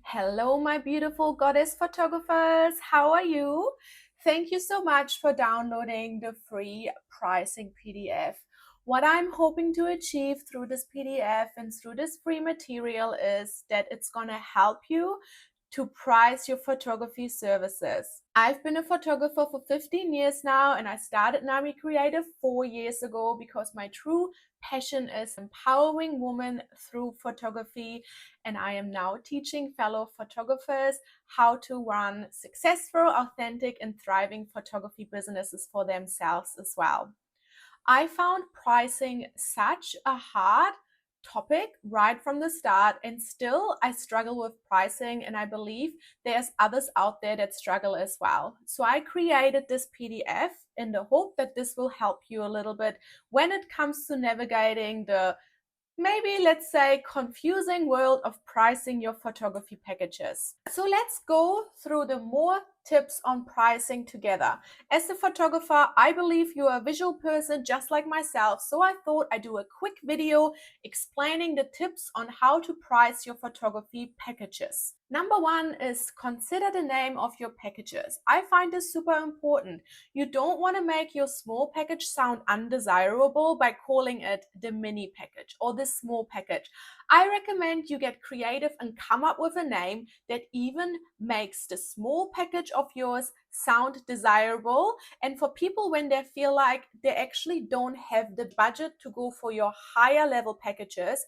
Hello, my beautiful goddess photographers. How are you? Thank you so much for downloading the free pricing PDF. What I'm hoping to achieve through this PDF and through this free material is that it's going to help you to price your photography services. I've been a photographer for 15 years now, and I started Nami Creative 4 years ago because my true passion is empowering women through photography, and I am now teaching fellow photographers how to run successful, authentic, and thriving photography businesses for themselves as well. I found pricing such a hard topic right from the start, and still I struggle with pricing, and I believe there's others out there that struggle as well. So I created this PDF in the hope that this will help you a little bit when it comes to navigating the maybe, let's say, confusing world of pricing your photography packages. So let's go through the more tips on pricing together. As a photographer, I believe you're a visual person just like myself, so I thought I'd do a quick video explaining the tips on how to price your photography packages. Number one is consider the name of your packages. I find this super important. You don't want to make your small package sound undesirable by calling it the mini package or the small package. I recommend you get creative and come up with a name that even makes the small package of yours sound desirable. And for people, when they feel like they actually don't have the budget to go for your higher level packages,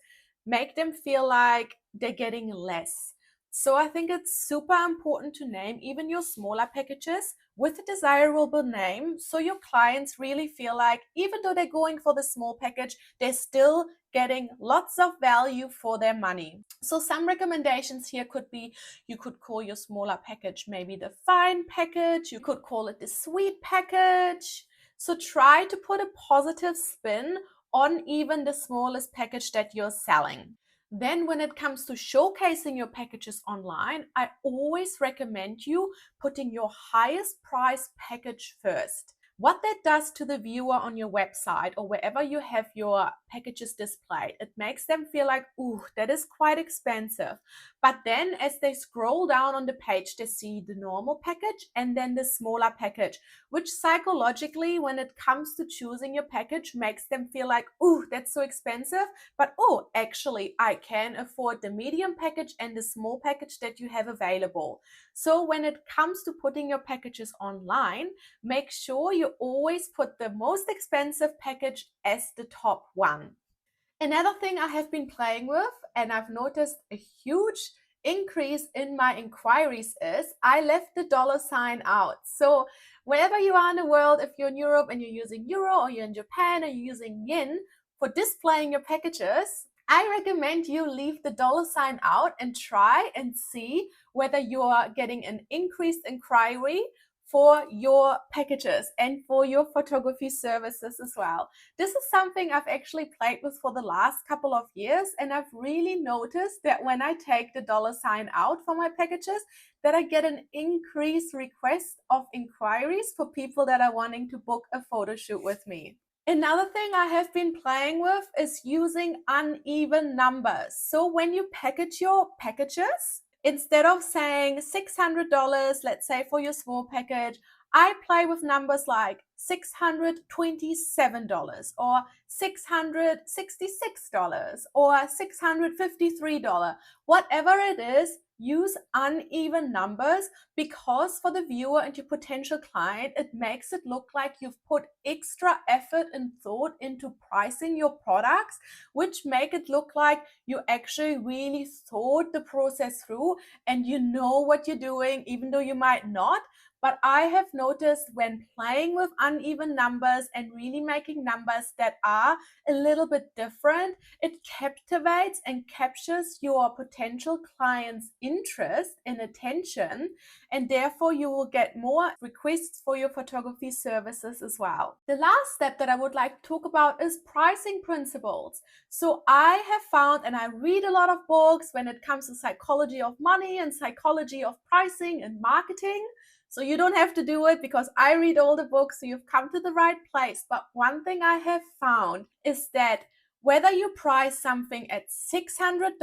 make them feel like they're getting less. So I think it's super important to name even your smaller packages with a desirable name, so your clients really feel like even though they're going for the small package, they're still getting lots of value for their money. So some recommendations here could be, you could call your smaller package maybe the fine package, you could call it the sweet package. So try to put a positive spin on even the smallest package that you're selling. Then when it comes to showcasing your packages online, I always recommend you putting your highest price package first. What that does to the viewer on your website or wherever you have your packages displayed, it makes them feel like, ooh, that is quite expensive. But then as they scroll down on the page, they see the normal package and then the smaller package, which psychologically, when it comes to choosing your package, makes them feel like, ooh, that's so expensive. But oh, actually, I can afford the medium package and the small package that you have available. So when it comes to putting your packages online, make sure you always put the most expensive package as the top one. Another thing I have been playing with, and I've noticed a huge increase in my inquiries, is I left the dollar sign out. So wherever you are in the world, if you're in Europe and you're using euro, or you're in Japan and you're using yen for displaying your packages, I recommend you leave the dollar sign out and try and see whether you're getting an increased inquiry for your packages and for your photography services as well. This is something I've actually played with for the last couple of years, and I've really noticed that when I take the dollar sign out for my packages, that I get an increased request of inquiries for people that are wanting to book a photo shoot with me. Another thing I have been playing with is using uneven numbers. So when you package your packages, instead of saying $600, let's say for your small package, I play with numbers like $627 or $666 or $653. Whatever it is, use uneven numbers, because for the viewer and your potential client, it makes it look like you've put extra effort and thought into pricing your products, which make it look like you actually really thought the process through and you know what you're doing, even though you might not. But I have noticed when playing with uneven numbers and really making numbers that are a little bit different, it captivates and captures your potential client's interest and attention, and therefore you will get more requests for your photography services as well. The last step that I would like to talk about is pricing principles. So I have found, and I read a lot of books when it comes to psychology of money and psychology of pricing and marketing. So you don't have to do it because I read all the books, so you've come to the right place. But one thing I have found is that whether you price something at $600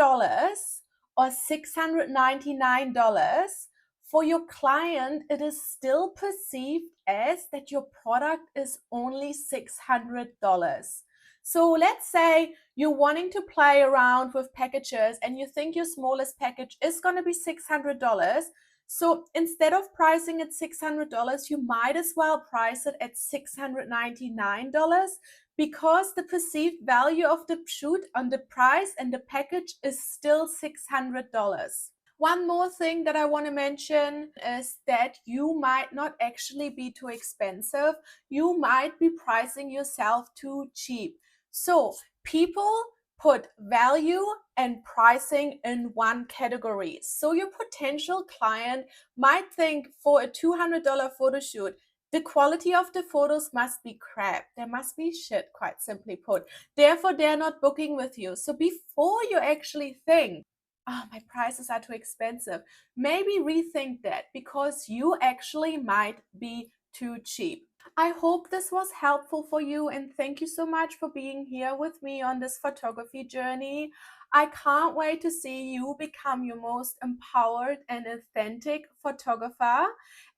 or $699, for your client, it is still perceived as that your product is only $600. So let's say you're wanting to play around with packages and you think your smallest package is going to be $600. So instead of pricing it $600, you might as well price it at $699, because the perceived value of the shoot on the price and the package is still $600. One more thing that I want to mention is that you might not actually be too expensive. You might be pricing yourself too cheap. So people put value and pricing in one category. So your potential client might think, for a $200 photo shoot, the quality of the photos must be crap. There must be shit, quite simply put. Therefore, they're not booking with you. So before you actually think, oh, my prices are too expensive, maybe rethink that, because you actually might be too cheap. I hope this was helpful for you, and thank you so much for being here with me on this photography journey. I can't wait to see you become your most empowered and authentic photographer.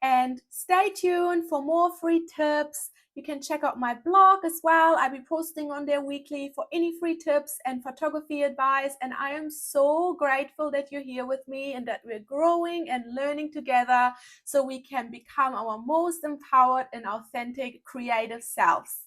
And stay tuned for more free tips. You can check out my blog as well. I'll be posting on there weekly for any free tips and photography advice. And I am so grateful that you're here with me and that we're growing and learning together so we can become our most empowered and authentic creative selves.